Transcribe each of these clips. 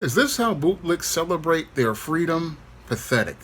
Is this how bootlicks celebrate their freedom? Pathetic.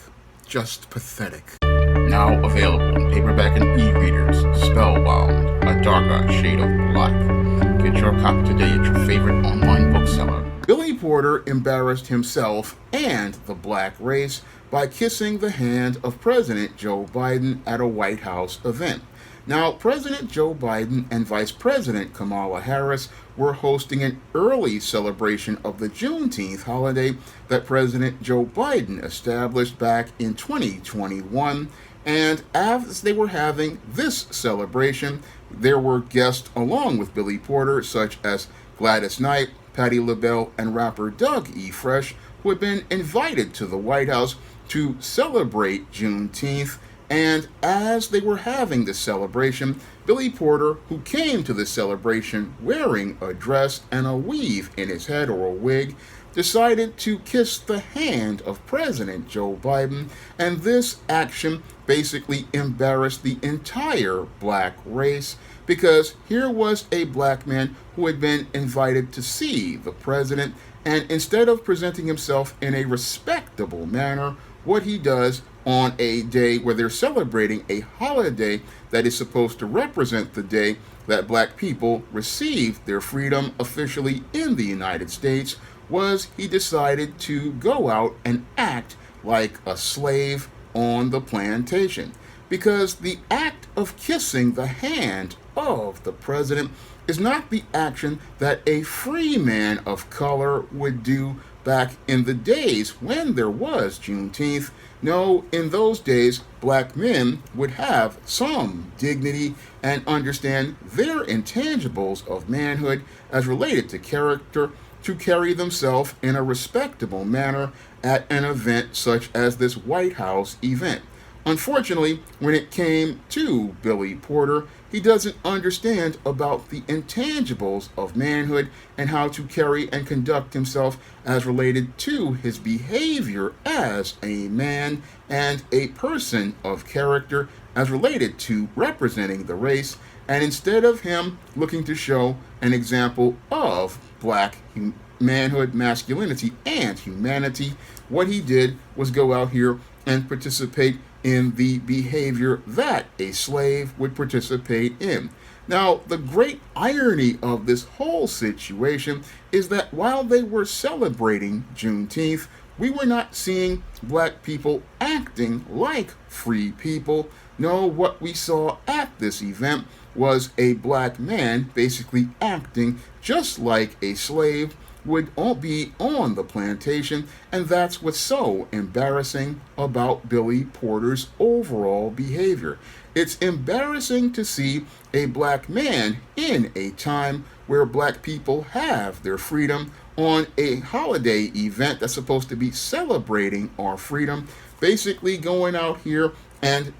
Just pathetic. Now available in paperback and e-readers, Spellbound, A Darker Shade of Black. Get your copy today at your favorite online bookseller. Billy Porter embarrassed himself and the black race by kissing the hand of President Joe Biden at a White House event. Now, President Joe Biden and Vice President Kamala Harris were hosting an early celebration of the Juneteenth holiday that President Joe Biden established back in 2021. And as they were having this celebration, there were guests along with Billy Porter, such as Gladys Knight, Patti LaBelle, and rapper Doug E. Fresh, who had been invited to the White House to celebrate Juneteenth. And as they were having this celebration, Billy Porter, who came to the celebration wearing a dress and a weave in his head or a wig, decided to kiss the hand of President Joe Biden, and this action basically embarrassed the entire black race, because here was a black man who had been invited to see the president, and instead of presenting himself in a respectable manner, what he does on a day where they're celebrating a holiday that is supposed to represent the day that black people received their freedom officially in the United States, was he decided to go out and act like a slave on the plantation. Because the act of kissing the hand of the president is not the action that a free man of color would do back in the days when there was Juneteenth. No, in those days, black men would have some dignity and understand their intangibles of manhood as related to character to carry themselves in a respectable manner at an event such as this White House event. Unfortunately, when it came to Billy Porter, he doesn't understand about the intangibles of manhood and how to carry and conduct himself as related to his behavior as a man and a person of character as related to representing the race. And instead of him looking to show an example of black manhood, masculinity, and humanity, what he did was go out here and participate in the behavior that a slave would participate in. Now, the great irony of this whole situation is that while they were celebrating Juneteenth, we were not seeing black people acting like free people. No, what we saw at this event was a black man basically acting just like a slave would all be on the plantation, and that's what's so embarrassing about Billy Porter's overall behavior. It's embarrassing to see a black man in a time where black people have their freedom on a holiday event that's supposed to be celebrating our freedom, basically going out here and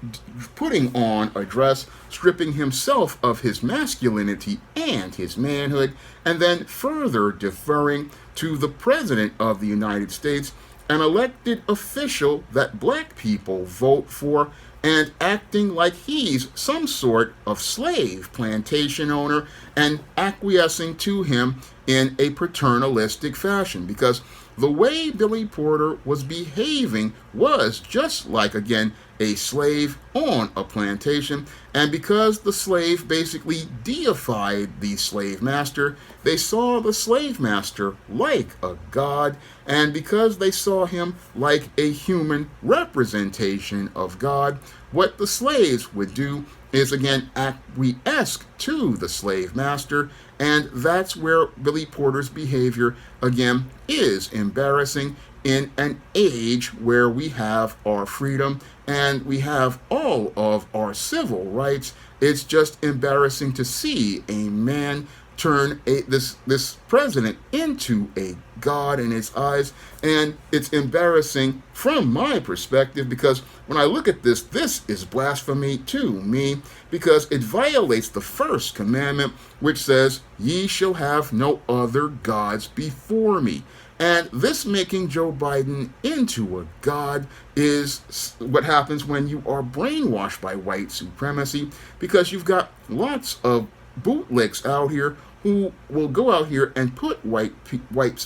putting on a dress, stripping himself of his masculinity and his manhood, and then further deferring to the President of the United States, an elected official that black people vote for, and acting like he's some sort of slave plantation owner and acquiescing to him in a paternalistic fashion. Because the way Billy Porter was behaving was just like, again, a slave on a plantation, and because the slave basically deified the slave master, they saw the slave master like a god, and because they saw him like a human representation of God, what the slaves would do is again acquiesce to the slave master, and that's where Billy Porter's behavior again is embarrassing in an age where we have our freedom and we have all of our civil rights. It's just embarrassing to see a man turn this president into a god in his eyes, and it's embarrassing from my perspective, because when I look at this is blasphemy to me, because it violates the first commandment, which says, "Ye shall have no other gods before me." And this making Joe Biden into a god is what happens when you are brainwashed by white supremacy, because you've got lots of bootlicks out here who will go out here and put white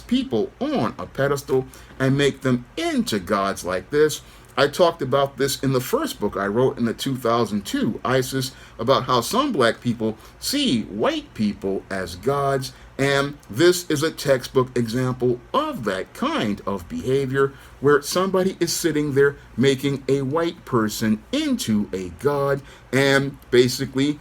people on a pedestal and make them into gods like this. I talked about this in the first book I wrote in the 2002 ISIS about how some black people see white people as gods, and this is a textbook example of that kind of behavior where somebody is sitting there making a white person into a god and basically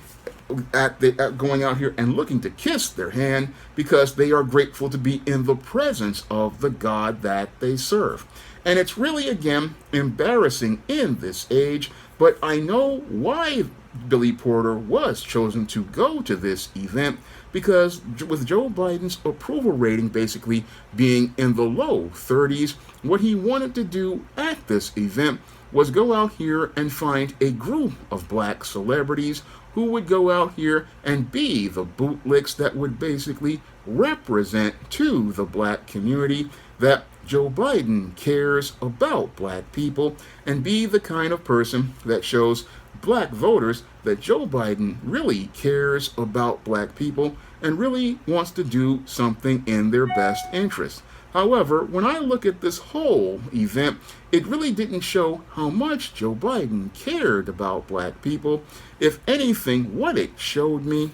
going out here and looking to kiss their hand because they are grateful to be in the presence of the God that they serve. And it's really, again, embarrassing in this age, but I know why Billy Porter was chosen to go to this event, because with Joe Biden's approval rating basically being in the low 30s, what he wanted to do at this event was go out here and find a group of black celebrities who would go out here and be the bootlicks that would basically represent to the black community that Joe Biden cares about black people, and be the kind of person that shows black voters that Joe Biden really cares about black people and really wants to do something in their best interest. However, when I look at this whole event, it really didn't show how much Joe Biden cared about black people. If anything, what it showed me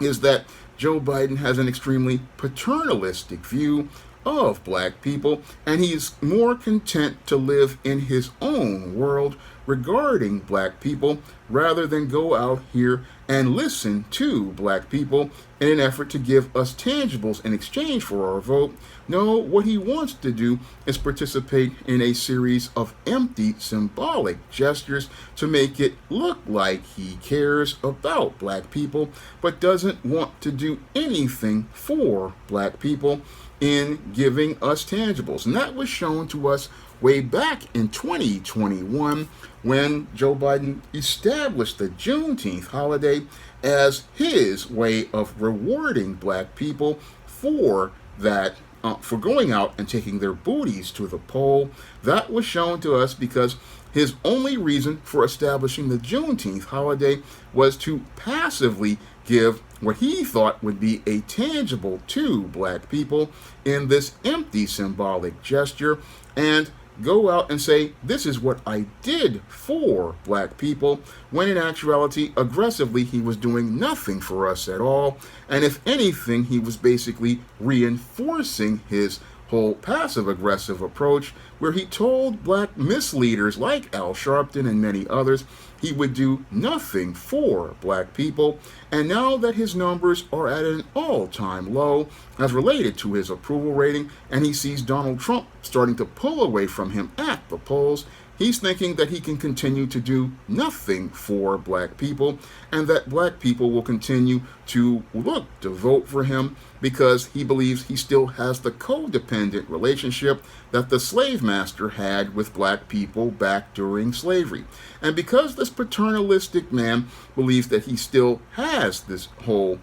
is that Joe Biden has an extremely paternalistic view of black people, and he's more content to live in his own world regarding black people rather than go out here and listen to black people in an effort to give us tangibles in exchange for our vote. No, what he wants to do is participate in a series of empty symbolic gestures to make it look like he cares about black people, but doesn't want to do anything for black people in giving us tangibles. And that was shown to us way back in 2021 when Joe Biden established the Juneteenth holiday as his way of rewarding black people for that, for going out and taking their booties to the poll. That was shown to us because his only reason for establishing the Juneteenth holiday was to passively give what he thought would be a tangible to black people in this empty symbolic gesture, and go out and say, this is what I did for black people, when in actuality, aggressively, he was doing nothing for us at all. And if anything, he was basically reinforcing his whole passive-aggressive approach, where he told black misleaders like Al Sharpton and many others he would do nothing for black people. And now that his numbers are at an all-time low as related to his approval rating, and he sees Donald Trump starting to pull away from him at the polls, he's thinking that he can continue to do nothing for black people, and that black people will continue to look to vote for him because he believes he still has the codependent relationship that the slave master had with black people back during slavery. And because this paternalistic man believes that he still has this whole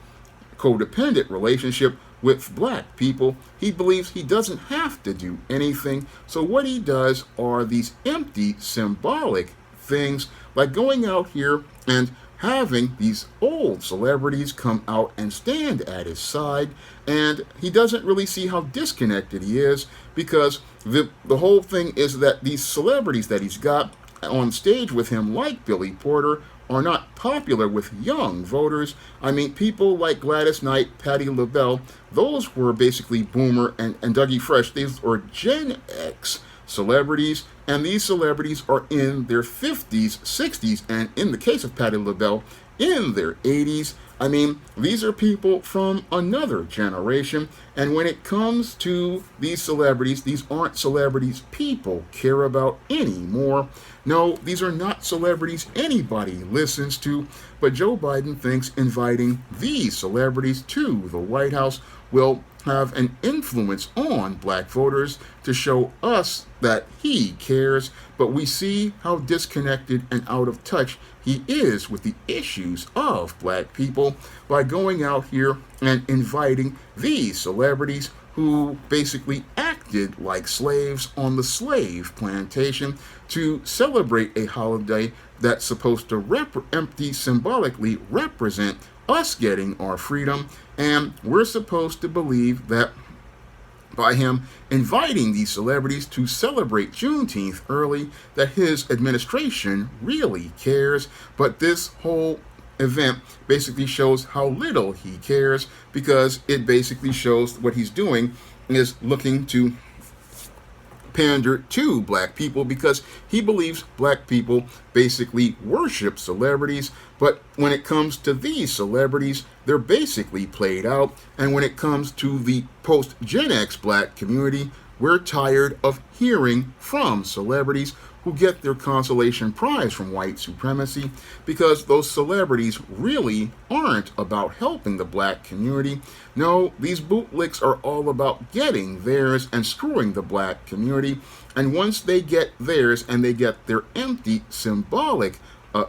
codependent relationship with black people, he believes he doesn't have to do anything. So what he does are these empty symbolic things, like going out here and having these old celebrities come out and stand at his side, and he doesn't really see how disconnected he is, because the whole thing is that these celebrities that he's got on stage with him, like Billy Porter, are not popular with young voters. I mean, people like Gladys Knight, Patti LaBelle, those were basically Boomer and Dougie Fresh. These are Gen X celebrities, and these celebrities are in their 50s, 60s, and in the case of Patti LaBelle, in their 80s. I mean, these are people from another generation, and when it comes to these celebrities, these aren't celebrities people care about anymore. No, these are not celebrities anybody listens to, but Joe Biden thinks inviting these celebrities to the White House will have an influence on black voters to show us that he cares, but we see how disconnected and out of touch he is with the issues of black people by going out here and inviting these celebrities who basically acted like slaves on the slave plantation to celebrate a holiday that's supposed to symbolically represent us getting our freedom, and we're supposed to believe that by him inviting these celebrities to celebrate Juneteenth early, that his administration really cares. But this whole event basically shows how little he cares, because it basically shows what he's doing is looking to pander to black people, because he believes black people basically worship celebrities. But when it comes to these celebrities, they're basically played out. And when it comes to the post-Gen X black community, we're tired of hearing from celebrities who get their consolation prize from white supremacy, because those celebrities really aren't about helping the black community. No, these bootlicks are all about getting theirs and screwing the black community. And once they get theirs and they get their empty, symbolic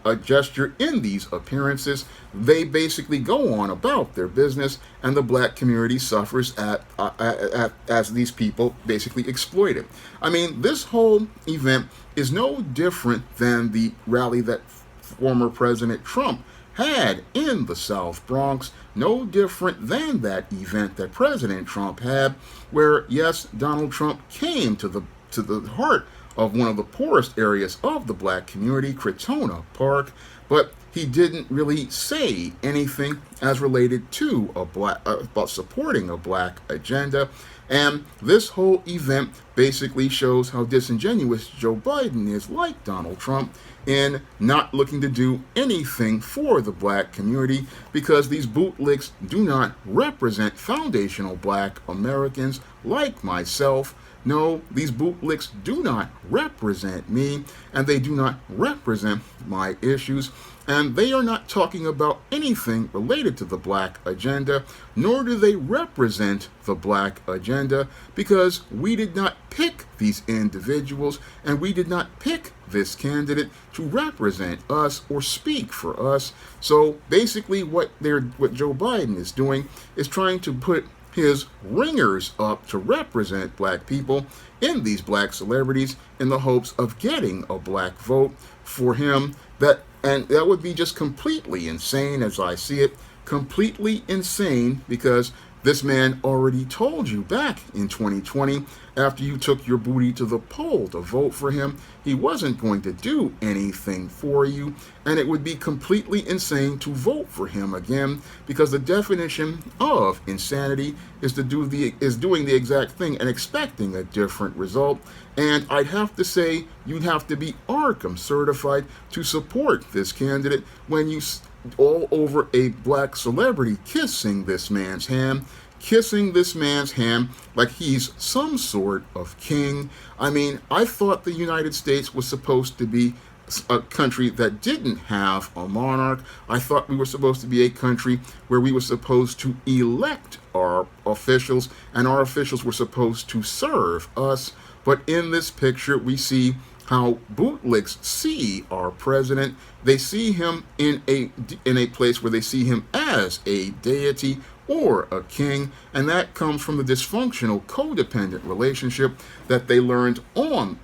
a gesture in these appearances, they basically go on about their business, and the black community suffers as these people basically exploit it. I mean, this whole event is no different than the rally that former President Trump had in the South Bronx, no different than that event that President Trump had, where, yes, Donald Trump came to the heart of one of the poorest areas of the black community, Crotona Park, but he didn't really say anything as related to about supporting a black agenda. And this whole event basically shows how disingenuous Joe Biden is, like Donald Trump, in not looking to do anything for the black community, because these bootlicks do not represent foundational black Americans like myself. No, these bootlicks do not represent me, and they do not represent my issues, and they are not talking about anything related to the black agenda, nor do they represent the black agenda, because we did not pick these individuals, and we did not pick this candidate to represent us or speak for us. So basically what Joe Biden is doing is trying to put his ringers up to represent black people in these black celebrities in the hopes of getting a black vote for him. And that would be just completely insane, as I see it, completely insane, because this man already told you back in 2020, after you took your booty to the poll to vote for him, he wasn't going to do anything for you, and it would be completely insane to vote for him again, because the definition of insanity is doing the exact thing and expecting a different result. And I'd have to say you'd have to be Arkham certified to support this candidate when you all over a black celebrity kissing this man's hand like he's some sort of king. I mean, I thought the United States was supposed to be a country that didn't have a monarch. I thought we were supposed to be a country where we were supposed to elect our officials, and our officials were supposed to serve us. But in this picture, we see how bootlicks see our president. They see him in a place where they see him as a deity or a king, and that comes from the dysfunctional codependent relationship that they learned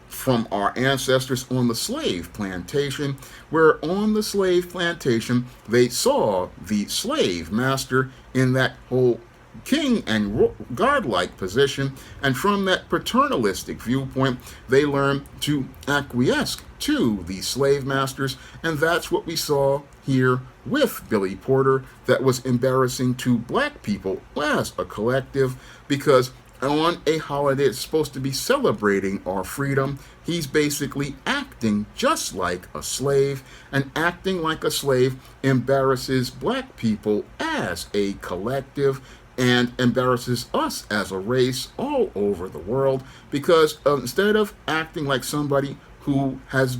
from our ancestors on the slave plantation, where on the slave plantation they saw the slave master in that whole king and godlike position, and from that paternalistic viewpoint they learned to acquiesce to the slave masters. And that's what we saw here with Billy Porter, that was embarrassing to black people as a collective, because on a holiday it's supposed to be celebrating our freedom, he's basically acting just like a slave, and acting like a slave embarrasses black people as a collective and embarrasses us as a race all over the world, because instead of acting like somebody who has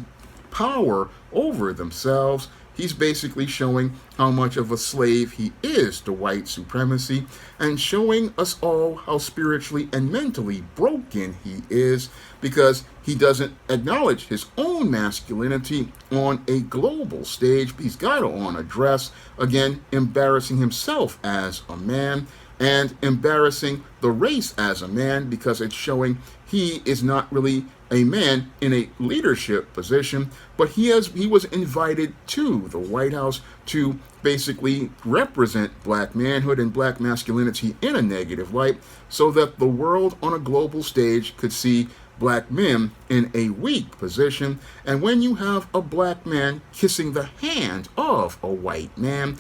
power over themselves, he's basically showing how much of a slave he is to white supremacy, and showing us all how spiritually and mentally broken he is, because he doesn't acknowledge his own masculinity on a global stage. He's got on a dress, again, embarrassing himself as a man. and embarrassing the race as a man because it's showing he is not really a man in a leadership position, but he was invited to the White House to basically represent black manhood and black masculinity in a negative light so that the world on a global stage could see black men in a weak position. And when you have a black man kissing the hand of a white man,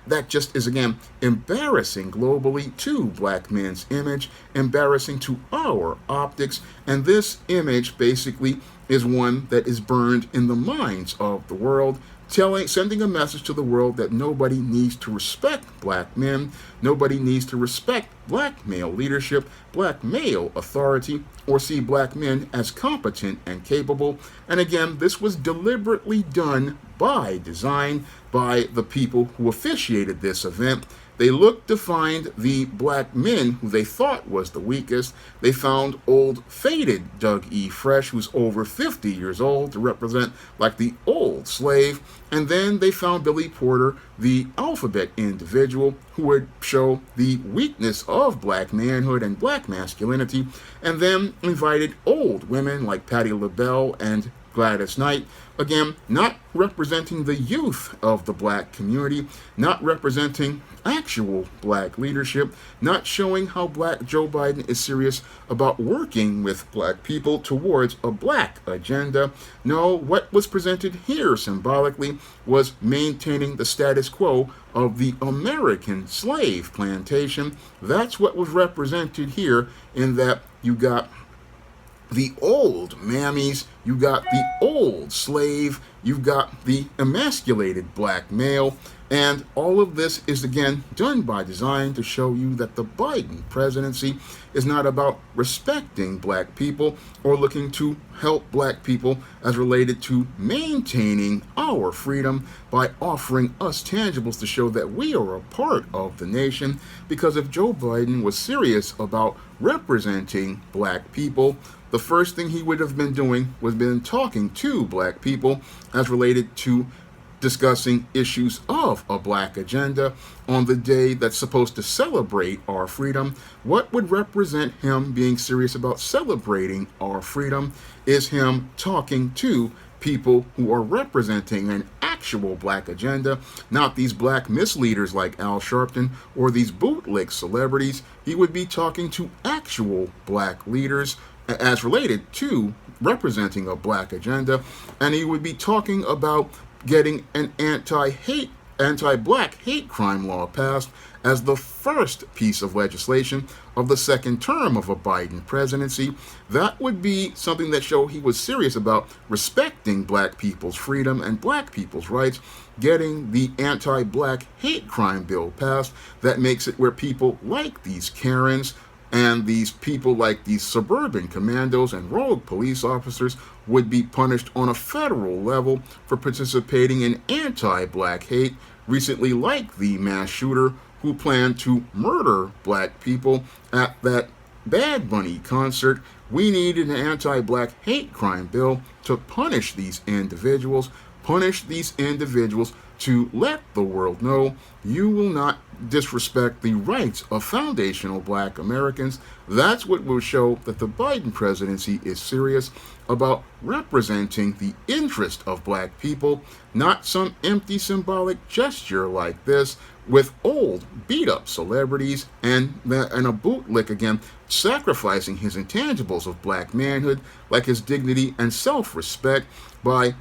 that just is, again, embarrassing globally to black men's image, embarrassing to our optics. And this image basically is one that is burned in the minds of the world, sending a message to the world that nobody needs to respect black men, nobody needs to respect black male leadership, black male authority, or see black men as competent and capable. And again, this was deliberately done by design by the people who officiated this event. They looked to find the black men who they thought was the weakest. They found old, faded Doug E. Fresh, who's over 50 years old, to represent like the old slave. And then they found Billy Porter, the alphabet individual, who would show the weakness of black manhood and black masculinity. And then invited old women like Patti LaBelle and Gladys Knight, again, not representing the youth of the black community, not representing actual black leadership, not showing how black Joe Biden is serious about working with black people towards a black agenda. No, what was presented here symbolically was maintaining the status quo of the American slave plantation. That's what was represented here, in that you got the old mammies, you got the old slave, you've got the emasculated black male, and all of this is again done by design to show you that the Biden presidency is not about respecting black people or looking to help black people as related to maintaining our freedom by offering us tangibles to show that we are a part of the nation. Because if Joe Biden was serious about representing black people, the first thing he would have been doing was been talking to black people as related to discussing issues of a black agenda on the day that's supposed to celebrate our freedom. What would represent him being serious about celebrating our freedom is him talking to people who are representing an actual black agenda, not these black misleaders like Al Sharpton or these bootlick celebrities. He would be talking to actual black leaders as related to representing a black agenda, and he would be talking about getting an anti-black hate crime law passed as the first piece of legislation of the second term of a Biden presidency. That would be something that showed he was serious about respecting black people's freedom and black people's rights, getting the anti-black hate crime bill passed that makes it where people like these Karens and these people like these suburban commandos and rogue police officers would be punished on a federal level for participating in anti-black hate, recently like the mass shooter who planned to murder black people at that Bad Bunny concert. We needed an anti-black hate crime bill to punish these individuals to let the world know you will not disrespect the rights of foundational black Americans. That's what will show that the Biden presidency is serious about representing the interest of black people, not some empty symbolic gesture like this with old beat-up celebrities and a bootlick again, sacrificing his intangibles of black manhood like his dignity and self-respect by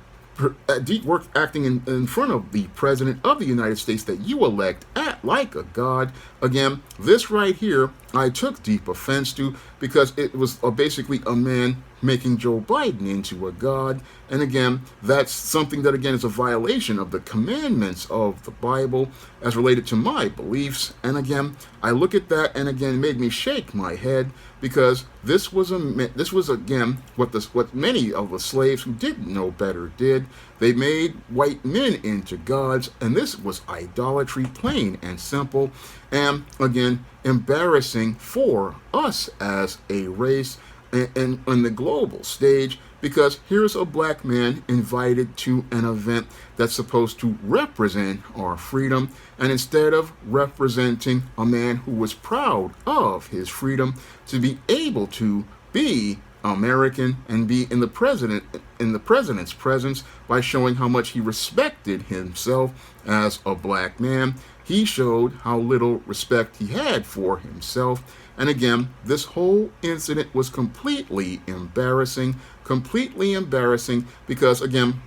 deep work acting in front of the president of the United States that you elect at like a god. Again, this right here I took deep offense to because it was basically a man making Joe Biden into a god. And again, that's something that again is a violation of the commandments of the Bible as related to my beliefs. And again, I look at that and again it made me shake my head because this was again what many of the slaves who didn't know better did. They made white men into gods, and this was idolatry, plain and simple, and again embarrassing for us as a race and on the global stage, because here's a black man invited to an event that's supposed to represent our freedom, and instead of representing a man who was proud of his freedom to be able to be American and be in the president's presence by showing how much he respected himself as a black man, he showed how little respect he had for himself. And again, this whole incident was completely embarrassing because, again,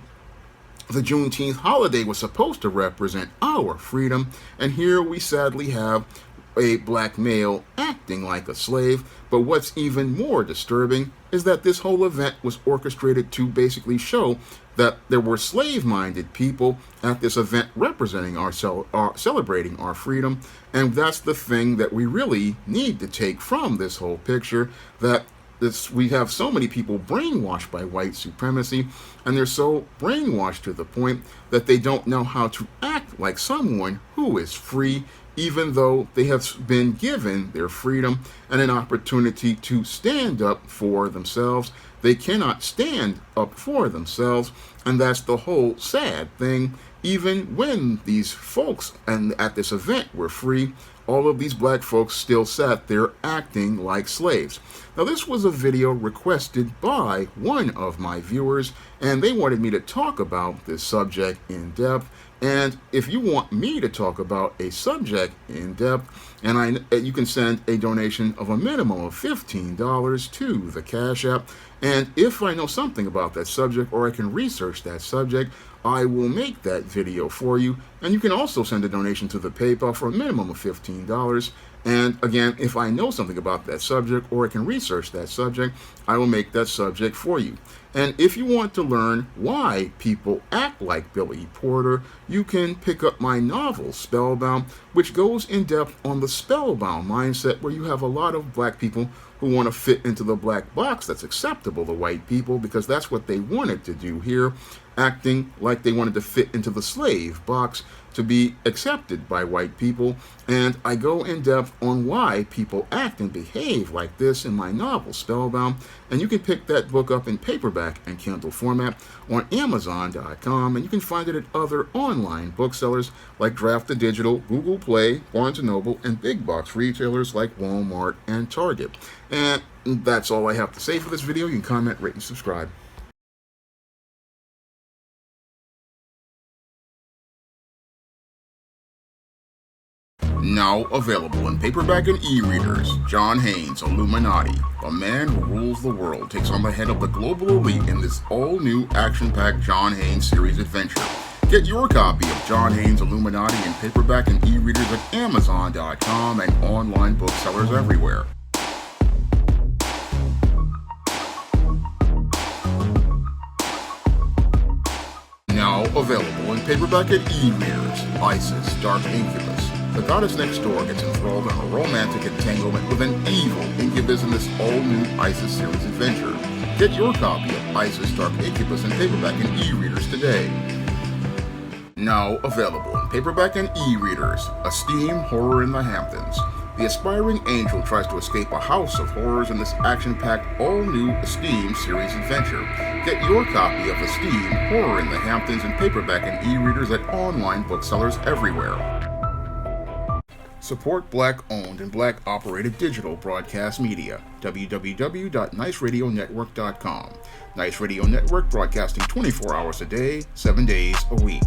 the Juneteenth holiday was supposed to represent our freedom, and here we sadly have a black male acting like a slave. But what's even more disturbing is that this whole event was orchestrated to basically show that there were slave-minded people at this event representing celebrating our freedom. And that's the thing that we really need to take from this whole picture, that we have so many people brainwashed by white supremacy, and they're so brainwashed to the point that they don't know how to act like someone who is free, even though they have been given their freedom and an opportunity to stand up for themselves. They cannot stand up for themselves, and that's the whole sad thing. Even when these folks at this event were free, all of these black folks still sat there acting like slaves. Now, this was a video requested by one of my viewers, and they wanted me to talk about this subject in depth. And if you want me to talk about a subject in depth, you can send a donation of a minimum of $15 to the Cash App. And if I know something about that subject, or I can research that subject, I will make that video for you. And you can also send a donation to the PayPal for a minimum of $15. And again, if I know something about that subject, or I can research that subject, I will make that subject for you. And if you want to learn why people act like Billy Porter, you can pick up my novel, Spellbound, which goes in depth on the spellbound mindset, where you have a lot of black people who want to fit into the black box that's acceptable to white people, because that's what they wanted to do here, acting like they wanted to fit into the slave box to be accepted by white people. And I go in depth on why people act and behave like this in my novel, Spellbound. And you can pick that book up in paperback and Kindle format on Amazon.com, and you can find it at other online booksellers like Draft to Digital, Google Play, Barnes & Noble, and big box retailers like Walmart and Target. And that's all I have to say for this video. You can comment, rate, and subscribe. Now available in paperback and e-readers, John Haynes' Illuminati, a man who rules the world, takes on the head of the global elite in this all-new action-packed John Haynes series adventure. Get your copy of John Haynes' Illuminati in paperback and e-readers at Amazon.com and online booksellers everywhere. Now available in paperback and e-readers, Isis, Dark Incubus. The goddess next door gets enthralled in a romantic entanglement with an evil incubus in this all-new Isis series adventure. Get your copy of Isis, Dark Incubus in paperback and e-readers today. Now available in paperback and e-readers, Esteem, Horror in the Hamptons. The aspiring angel tries to escape a house of horrors in this action-packed, all-new Esteem series adventure. Get your copy of Esteem, Horror in the Hamptons in paperback and e-readers at online booksellers everywhere. Support Black-owned and Black-operated digital broadcast media. www.niceradionetwork.com. Nice Radio Network, broadcasting 24 hours a day, 7 days a week.